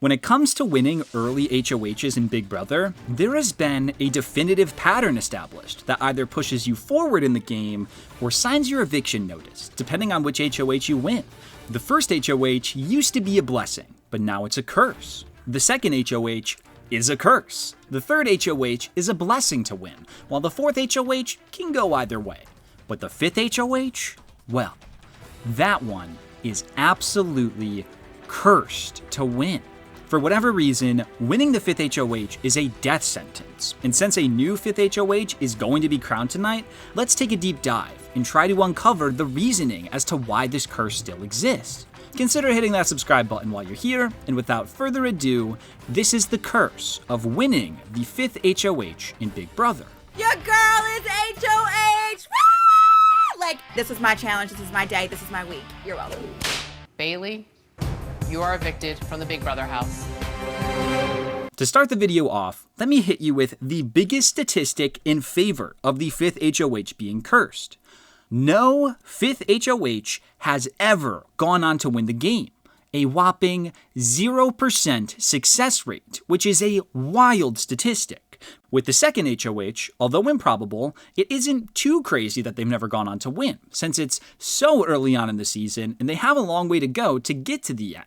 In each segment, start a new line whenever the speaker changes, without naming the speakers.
When it comes to winning early HOHs in Big Brother, there has been a definitive pattern established that either pushes you forward in the game or signs your eviction notice, depending on which HOH you win. The first HOH used to be a blessing, but now it's a curse. The second HOH is a curse. The third HOH is a blessing to win, while the fourth HOH can go either way. But the fifth HOH, well, that one is absolutely cursed to win. For whatever reason, winning the fifth HOH is a death sentence. And since a new fifth HOH is going to be crowned tonight, let's take a deep dive and try to uncover the reasoning as to why this curse still exists. Consider hitting that subscribe button while you're here, and without further ado, this is the curse of winning the fifth HOH in Big Brother.
Your girl is HOH! Woo! Like, this is my challenge, this is my day, this is my week. You're welcome.
Bailey, you are evicted from the Big Brother house.
To start the video off, let me hit you with the biggest statistic in favor of the fifth HOH being cursed. No fifth HOH has ever gone on to win the game. A whopping 0% success rate, which is a wild statistic. With the second HOH, although improbable, it isn't too crazy that they've never gone on to win, since it's so early on in the season and they have a long way to go to get to the end.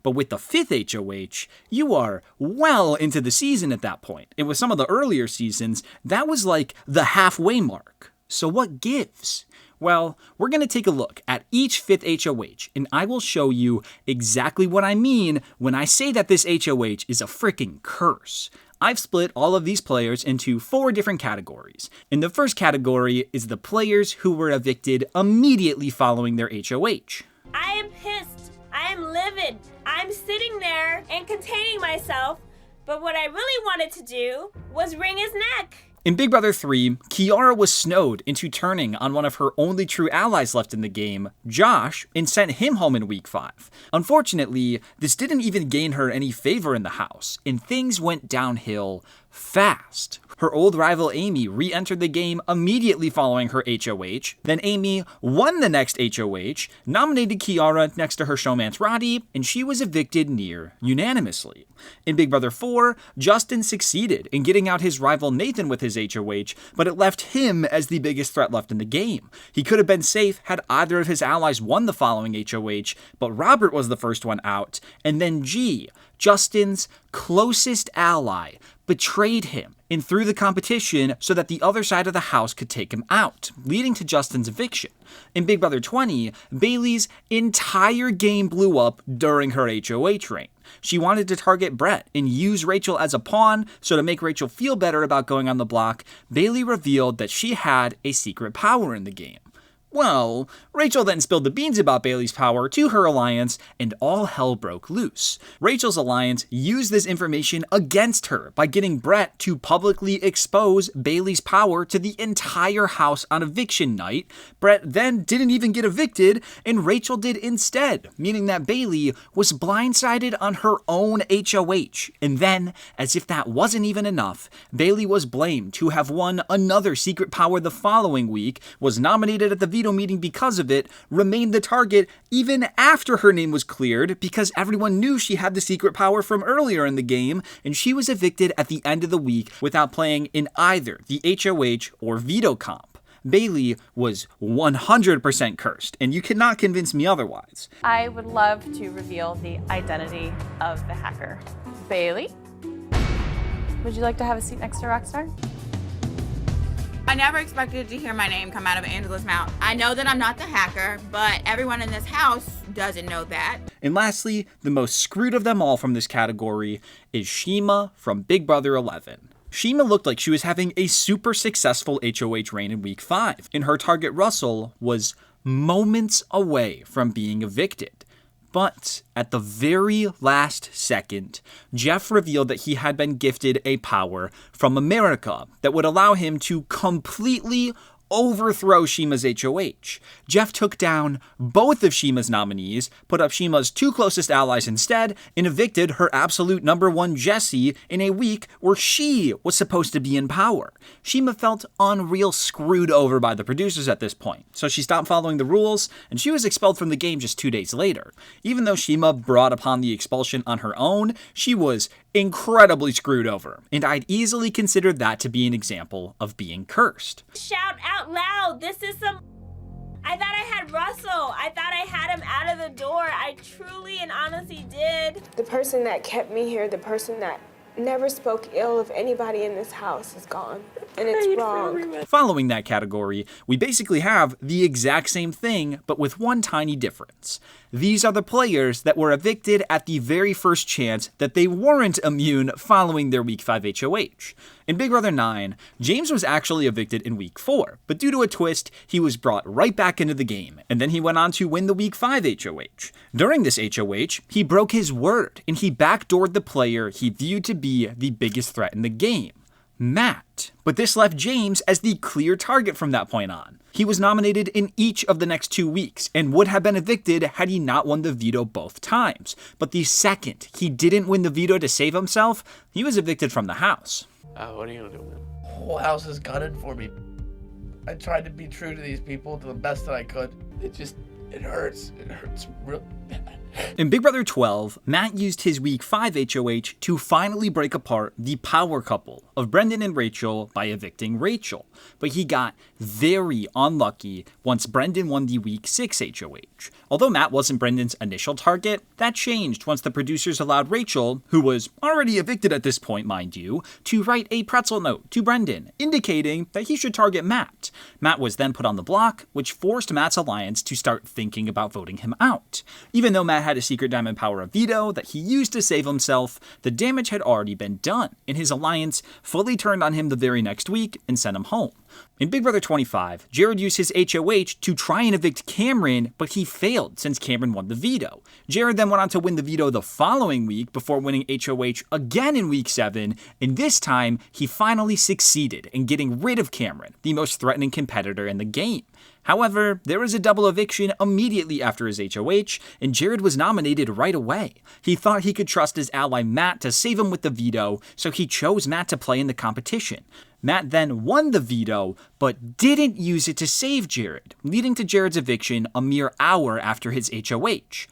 But with the fifth HOH, you are well into the season at that point. And with some of the earlier seasons, that was like the halfway mark. So what gives? Well, we're going to take a look at each fifth HOH, and I will show you exactly what I mean when I say that this HOH is a freaking curse. I've split all of these players into 4 different categories. And the first category is the players who were evicted immediately following their HOH.
I am pissed. I am livid. I'm sitting there and containing myself, but what I really wanted to do was wring his neck.
In Big Brother 3, Kiara was snowed into turning on one of her only true allies left in the game, Josh, and sent him home in week 5. Unfortunately, this didn't even gain her any favor in the house, and things went downhill fast. Her old rival Amy re-entered the game immediately following her HOH. Then Amy won the next HOH, nominated Kiara next to her showmance Roddy, and she was evicted near unanimously. In Big Brother 4, Justin succeeded in getting out his rival Nathan with his HOH, but it left him as the biggest threat left in the game. He could have been safe had either of his allies won the following HOH, but Robert was the first one out, and then G, Justin's closest ally, betrayed him and threw the competition so that the other side of the house could take him out, leading to Justin's eviction. In Big Brother 20, Bailey's entire game blew up during her HOH reign. She wanted to target Brett and use Rachel as a pawn, so to make Rachel feel better about going on the block, Bailey revealed that she had a secret power in the game. Well, Rachel then spilled the beans about Bailey's power to her alliance, and all hell broke loose. Rachel's alliance used this information against her by getting Brett to publicly expose Bailey's power to the entire house on eviction night. Brett then didn't even get evicted, and Rachel did instead, meaning that Bailey was blindsided on her own HOH. And then, as if that wasn't even enough, Bailey was blamed to have won another secret power the following week, was nominated at the veto meeting because of it, remained the target even after her name was cleared because everyone knew she had the secret power from earlier in the game, and she was evicted at the end of the week without playing in either the HOH or veto comp. Bailey was 100% cursed, and you cannot convince me otherwise.
I would love to reveal the identity of the hacker. Bailey, would you like to have a seat next to Rockstar?
I never expected to hear my name come out of Angela's mouth. I know that I'm not the hacker, but everyone in this house doesn't know that.
And lastly, the most screwed of them all from this category is Shima from Big Brother 11. Shima looked like she was having a super successful HOH reign in week 5, and her target Russell was moments away from being evicted. But at the very last second, Jeff revealed that he had been gifted a power from America that would allow him to completely overthrow Shima's HOH. Jeff took down both of Shima's nominees, put up Shima's two closest allies instead, and evicted her absolute number one Jessie in a week where she was supposed to be in power. Shima felt unreal screwed over by the producers at this point, so she stopped following the rules, and she was expelled from the game just 2 days later. Even though Shima brought upon the expulsion on her own, she was incredibly screwed over, and I'd easily consider that to be an example of being cursed.
Shout out loud, this is some... I thought I had Russell. I thought I had him out of the door. I truly and honestly did.
The person that kept me here, the person that never spoke ill of anybody in this house is gone, and it's wrong.
Following that category, we basically have the exact same thing, but with one tiny difference. These are the players that were evicted at the very first chance that they weren't immune following their Week 5 HOH. In Big Brother 9, James was actually evicted in Week 4, but due to a twist, he was brought right back into the game, and then he went on to win the Week 5 HOH. During this HOH, he broke his word, and he backdoored the player he viewed to be the biggest threat in the game, Matt. But this left James as the clear target from that point on. He was nominated in each of the next 2 weeks and would have been evicted had he not won the veto both times. But the second he didn't win the veto to save himself, he was evicted from the house.
What are you gonna do, man? The whole house is gunning for me. I tried to be true to these people to the best that I could. It hurts. It hurts real bad.
In Big Brother 12, Matt used his Week 5 HOH to finally break apart the power couple of Brendan and Rachel by evicting Rachel, but he got very unlucky once Brendan won the Week 6 HOH. Although Matt wasn't Brendan's initial target, that changed once the producers allowed Rachel, who was already evicted at this point, mind you, to write a pretzel note to Brendan, indicating that he should target Matt. Matt was then put on the block, which forced Matt's alliance to start thinking about voting him out. Even though Matt had a secret diamond power of veto that he used to save himself, the damage had already been done, and his alliance fully turned on him the very next week and sent him home. In Big Brother 25, Jared used his HOH to try and evict Cameron, but he failed since Cameron won the veto. Jared then went on to win the veto the following week before winning HOH again in Week 7, and this time he finally succeeded in getting rid of Cameron, the most threatening competitor in the game. However, there was a double eviction immediately after his HOH, and Jared was nominated right away. He thought he could trust his ally Matt to save him with the veto, so he chose Matt to play in the competition. Matt then won the veto, but didn't use it to save Jared, leading to Jared's eviction a mere hour after his HOH.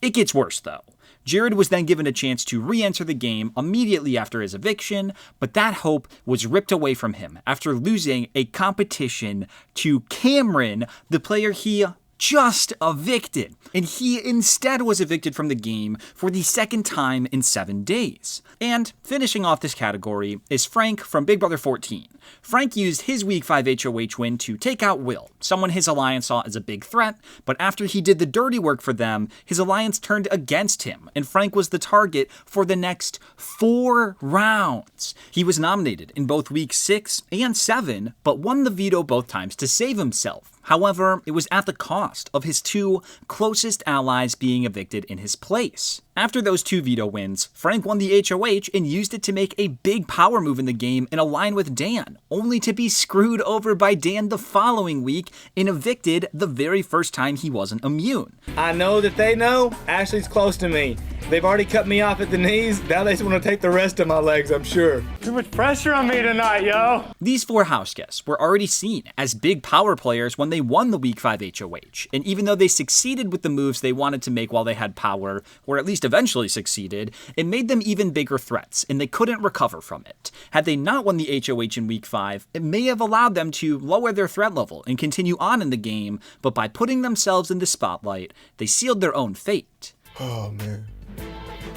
It gets worse though. Jared was then given a chance to re-enter the game immediately after his eviction, but that hope was ripped away from him after losing a competition to Cameron, the player he just evicted, and he instead was evicted from the game for the second time in 7 days. And finishing off this category is Frank from Big Brother 14. Frank used his Week 5 HOH win to take out Will, someone his alliance saw as a big threat, but after he did the dirty work for them, his alliance turned against him, and Frank was the target for the next 4 rounds. He was nominated in both Week 6 and 7, but won the veto both times to save himself. However, it was at the cost of his 2 closest allies being evicted in his place. After those 2 veto wins, Frank won the HOH and used it to make a big power move in the game and align with Dan, only to be screwed over by Dan the following week and evicted the very first time he wasn't immune.
I know that they know Ashley's close to me. They've already cut me off at the knees. Now they just want to take the rest of my legs, I'm sure. Too much pressure on me tonight, yo.
These 4 house guests were already seen as big power players when they won the Week 5 HOH, and even though they succeeded with the moves they wanted to make while they had power, or at least eventually succeeded, it made them even bigger threats, and they couldn't recover from it. Had they not won the HOH in Week 5, it may have allowed them to lower their threat level and continue on in the game, but by putting themselves in the spotlight, they sealed their own fate.
Oh, man.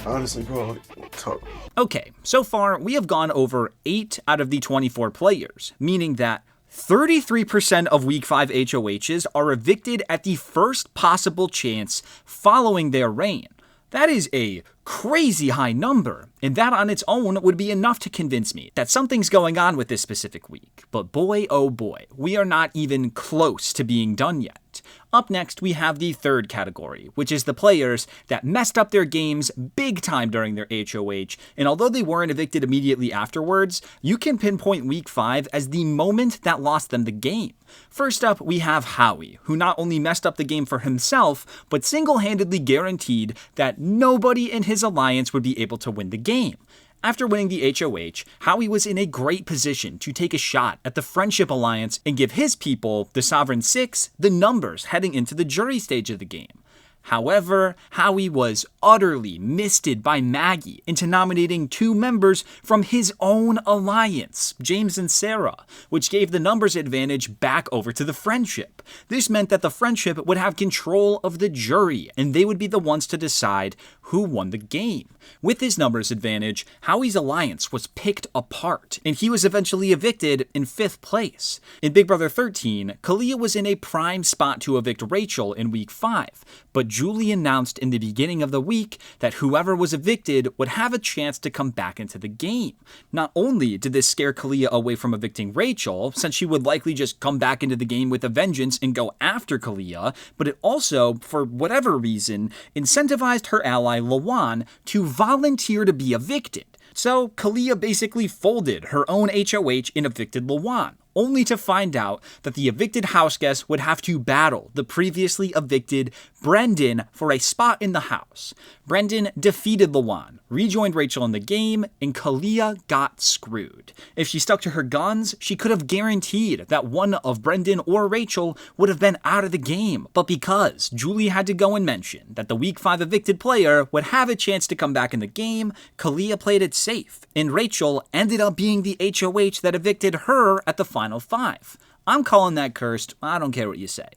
Honestly, bro, talk.
Okay, so far we have gone over 8 out of the 24 players, meaning that 33% of Week 5 HOHs are evicted at the first possible chance following their reign. That is a crazy high number, and that on its own would be enough to convince me that something's going on with this specific week. But boy, oh boy, we are not even close to being done yet. 8. Up next, we have the third category, which is the players that messed up their games big time during their HOH, and although they weren't evicted immediately afterwards, you can pinpoint Week 5 as the moment that lost them the game. First up, we have Howie, who not only messed up the game for himself, but single-handedly guaranteed that nobody in his alliance would be able to win the game. After winning the HOH, Howie was in a great position to take a shot at the Friendship Alliance and give his people, the Sovereign Six, the numbers heading into the jury stage of the game. However, Howie was utterly misted by Maggie into nominating 2 members from his own alliance, James and Sarah, which gave the numbers advantage back over to the Friendship. This meant that the Friendship would have control of the jury, and they would be the ones to decide who won the game. With his numbers advantage, Howie's alliance was picked apart, and he was eventually evicted in 5th place. In Big Brother 13, Kalia was in a prime spot to evict Rachel in Week 5, but Julie announced in the beginning of the week that whoever was evicted would have a chance to come back into the game. Not only did this scare Kalia away from evicting Rachel, since she would likely just come back into the game with a vengeance and go after Kalia, but it also, for whatever reason, incentivized her ally Lawan to volunteer to be evicted. So Kalia basically folded her own HOH and evicted Lawan, only to find out that the evicted house guest would have to battle the previously evicted Brendan for a spot in the house. Brendan defeated Lawan, rejoined Rachel in the game, and Kalia got screwed. If she stuck to her guns, she could have guaranteed that one of Brendan or Rachel would have been out of the game. But because Julie had to go and mention that the Week 5 evicted player would have a chance to come back in the game, Kalia played it safe, and Rachel ended up being the HOH that evicted her at the final 5. I'm calling that cursed. I don't care what you say.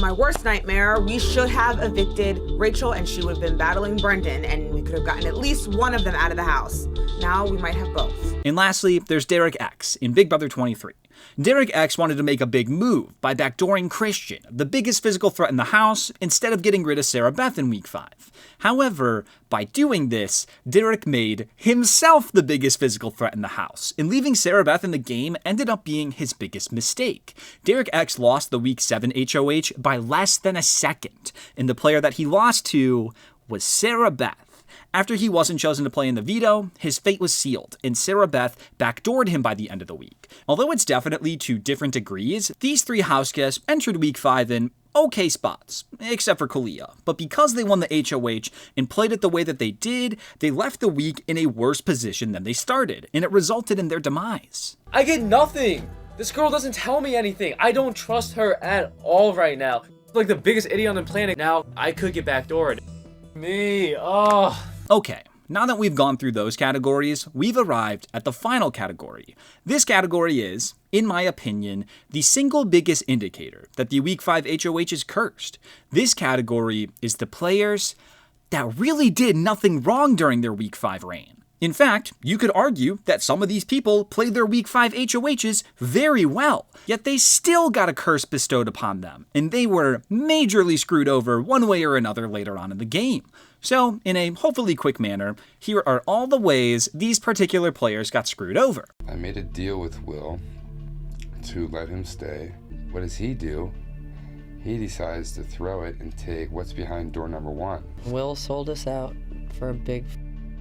My worst nightmare, we should have evicted Rachel and she would have been battling Brendan and we could have gotten at least one of them out of the house. Now we might have both.
And lastly, there's Derek X in Big Brother 23. Derek X wanted to make a big move by backdooring Christian, the biggest physical threat in the house, instead of getting rid of Sarah Beth in Week 5. However, by doing this, Derek made himself the biggest physical threat in the house, and leaving Sarah Beth in the game ended up being his biggest mistake. Derek X lost the Week 7 HOH by less than a second, and the player that he lost to was Sarah Beth. After he wasn't chosen to play in the veto, his fate was sealed, and Sarah Beth backdoored him by the end of the week. Although it's definitely to different degrees, these 3 house guests entered Week 5 in okay spots, except for Kalia. But because they won the HOH and played it the way that they did, they left the week in a worse position than they started, and it resulted in their demise.
I get nothing! This girl doesn't tell me anything. I don't trust her at all right now. Like the biggest idiot on the planet. Now, I could get backdoored. Me, oh.
Okay, now that we've gone through those categories, we've arrived at the final category. This category is, in my opinion, the single biggest indicator that the Week 5 HOH is cursed. This category is the players that really did nothing wrong during their Week 5 reign. In fact, you could argue that some of these people played their Week 5 HOHs very well, yet they still got a curse bestowed upon them, and they were majorly screwed over one way or another later on in the game. So, in a hopefully quick manner, here are all the ways these particular players got screwed over.
I made a deal with Will to let him stay. What does he do? He decides to throw it and take what's behind door number 1.
Will sold us out for a big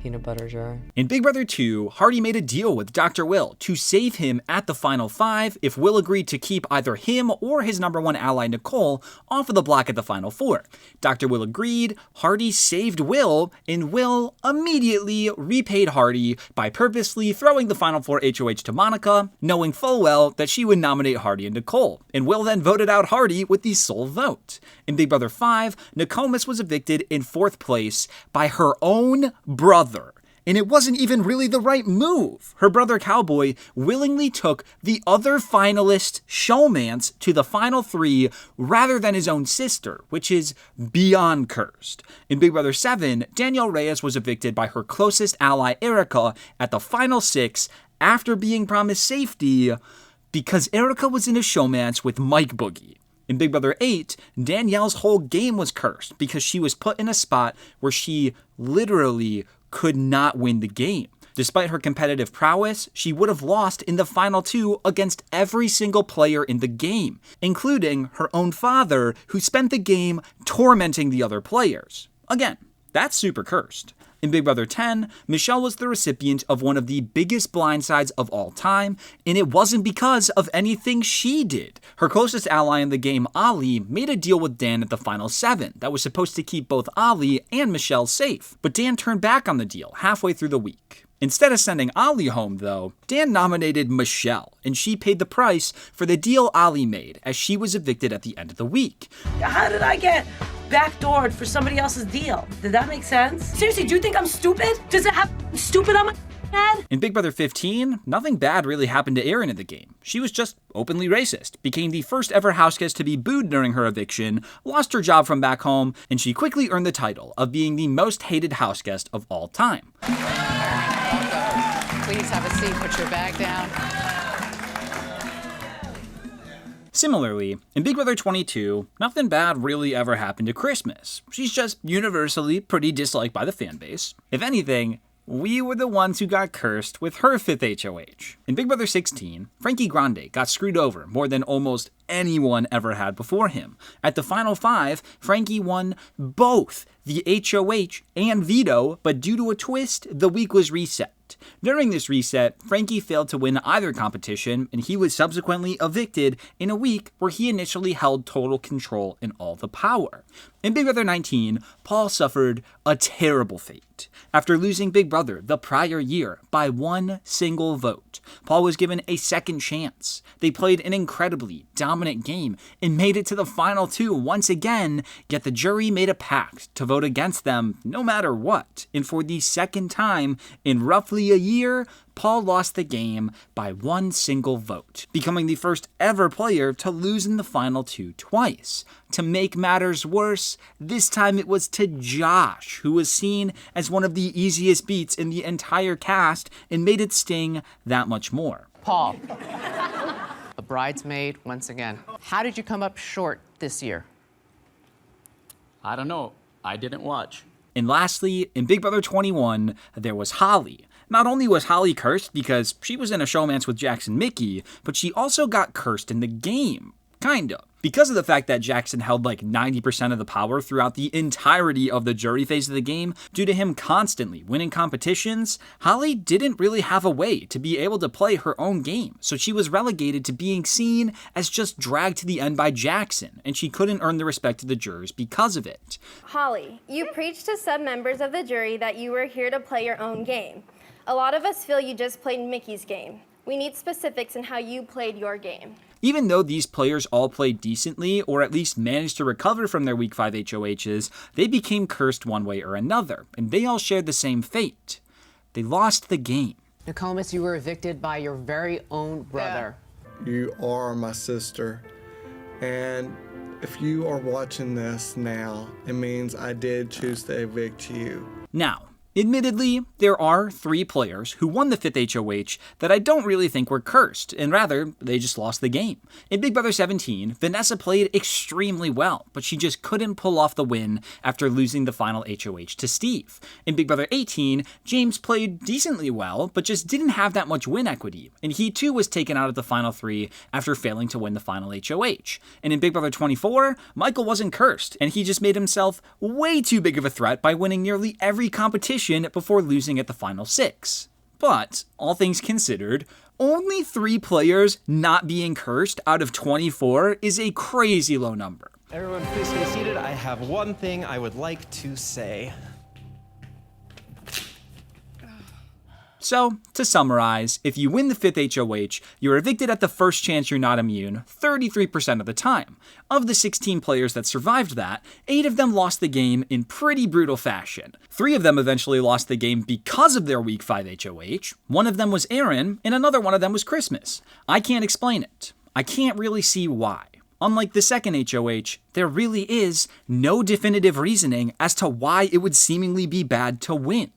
peanut butter jar.
In Big Brother 2, Hardy made a deal with Dr. Will to save him at the final 5 if Will agreed to keep either him or his number 1 ally Nicole off of the block at the final 4. Dr. Will agreed, Hardy saved Will, and Will immediately repaid Hardy by purposely throwing the final 4 HOH to Monica, knowing full well that she would nominate Hardy and Nicole, and Will then voted out Hardy with the sole vote. In Big Brother 5, Nokomis was evicted in 4th place by her own brother. And it wasn't even really the right move. Her brother Cowboy willingly took the other finalist, Showmance, to the final 3 rather than his own sister, which is beyond cursed. In Big Brother 7, Danielle Reyes was evicted by her closest ally, Erica, at the final 6 after being promised safety because Erica was in a Showmance with Mike Boogie. In Big Brother 8, Danielle's whole game was cursed because she was put in a spot where she literally could not win the game. Despite her competitive prowess, she would have lost in the final 2 against every single player in the game, including her own father, who spent the game tormenting the other players. Again, that's super cursed. In Big Brother 10, Michelle was the recipient of one of the biggest blindsides of all time, and it wasn't because of anything she did. Her closest ally in the game, Ali, made a deal with Dan at the final 7 that was supposed to keep both Ali and Michelle safe, but Dan turned back on the deal halfway through the week. Instead of sending Ali home, though, Dan nominated Michelle, and she paid the price for the deal Ali made as she was evicted at the end of the week.
How did I get backdoored for somebody else's deal? Did that make sense? Seriously, do you think I'm stupid? Does it have stupid on my head?
In Big Brother 15, nothing bad really happened to Erin in the game. She was just openly racist, became the first ever houseguest to be booed during her eviction, lost her job from back home, and she quickly earned the title of being the most hated houseguest of all time.
Please have a seat, put your bag down.
Similarly, in Big Brother 22, nothing bad really ever happened to Christmas. She's just universally pretty disliked by the fanbase. If anything, we were the ones who got cursed with her 5th HOH. In Big Brother 16, Frankie Grande got screwed over more than almost anyone ever had before him. At the final 5, Frankie won both the HOH and veto, but due to a twist, the week was reset. During this reset, Frankie failed to win either competition, and he was subsequently evicted in a week where he initially held total control and all the power. In Big Brother 19, Paul suffered a terrible fate. After losing Big Brother the prior year by 1 single vote, Paul was given a second chance. They played an incredibly dominant game and made it to the final 2 once again, yet the jury made a pact to vote against them no matter what. And for the second time in roughly a year, Paul lost the game by 1 single vote, becoming the first ever player to lose in the final 2 twice. To make matters worse, this time it was to Josh, who was seen as one of the easiest beats in the entire cast and made it sting that much more.
Paul, a bridesmaid once again. How did you come up short this year?
I don't know. I didn't watch.
And lastly, in Big Brother 21, there was Holly. Not only was Holly cursed because she was in a showmance with Jackson Mickey, but she also got cursed in the game. Kinda. Because of the fact that Jackson held like 90% of the power throughout the entirety of the jury phase of the game, due to him constantly winning competitions, Holly didn't really have a way to be able to play her own game, so she was relegated to being seen as just dragged to the end by Jackson, and she couldn't earn the respect of the jurors because of it.
Holly, you preached to some members of the jury that you were here to play your own game. A lot of us feel you just played Mickey's game. We need specifics in how you played your game.
Even though these players all played decently, or at least managed to recover from their Week 5 HOHs, they became cursed one way or another, and they all shared the same fate. They lost the game.
Nokomis, you were evicted by your very own brother.
You are my sister, and if you are watching this now, it means I did choose to evict you.
Now, admittedly, there are 3 players who won the 5th HOH that I don't really think were cursed, and rather, they just lost the game. In Big Brother 17, Vanessa played extremely well, but she just couldn't pull off the win after losing the final HOH to Steve. In Big Brother 18, James played decently well, but just didn't have that much win equity, and he too was taken out of the final 3 after failing to win the final HOH. And in Big Brother 24, Michael wasn't cursed, and he just made himself way too big of a threat by winning nearly every competition before losing at the final 6. But, all things considered, only 3 players not being cursed out of 24 is a crazy low number.
Everyone please stay seated. I have one thing I would like to say.
So, to summarize, if you win the 5th HOH, you're evicted at the first chance you're not immune 33% of the time. Of the 16 players that survived that, 8 of them lost the game in pretty brutal fashion. 3 of them eventually lost the game because of their Week 5 HOH. One of them was Erin, and another one of them was Christmas. I can't explain it. I can't really see why. Unlike the second HOH, there really is no definitive reasoning as to why it would seemingly be bad to win.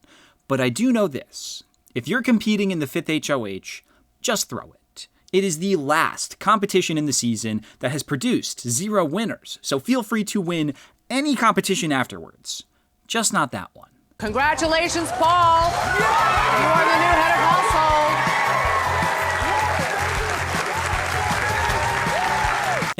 But I do know this. If you're competing in the 5th HOH, just throw it. It is the last competition in the season that has produced 0 winners, so feel free to win any competition afterwards. Just not that one.
Congratulations, Paul! You are the new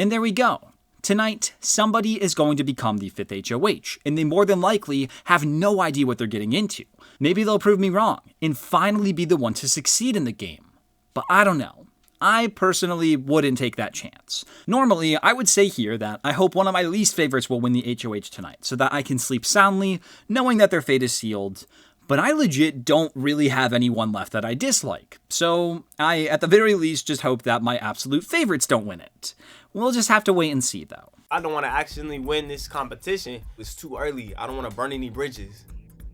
And there we go. Tonight, somebody is going to become the 5th HOH, and they more than likely have no idea what they're getting into. Maybe they'll prove me wrong, and finally be the one to succeed in the game. But I don't know. I personally wouldn't take that chance. Normally, I would say here that I hope one of my least favorites will win the HOH tonight, so that I can sleep soundly, knowing that their fate is sealed. But I legit don't really have anyone left that I dislike, so I, at the very least, just hope that my absolute favorites don't win it. We'll just have to wait and see, though.
I don't want to actually win this competition. It's too early. I don't want to burn any bridges.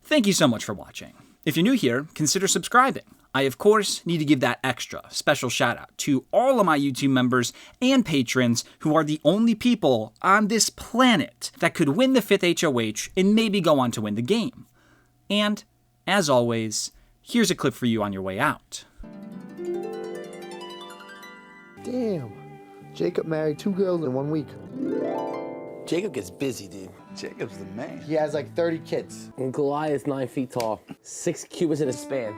Thank you so much for watching. If you're new here, consider subscribing. I, of course, need to give that extra special shout out to all of my YouTube members and patrons who are the only people on this planet that could win the 5th HOH and maybe go on to win the game. And, as always, here's a clip for you on your way out.
Damn. Jacob married 2 girls in 1 week.
Jacob gets busy, dude. Jacob's the man.
He has like 30 kids.
And Goliath's 9 feet tall, 6 cubits in a span.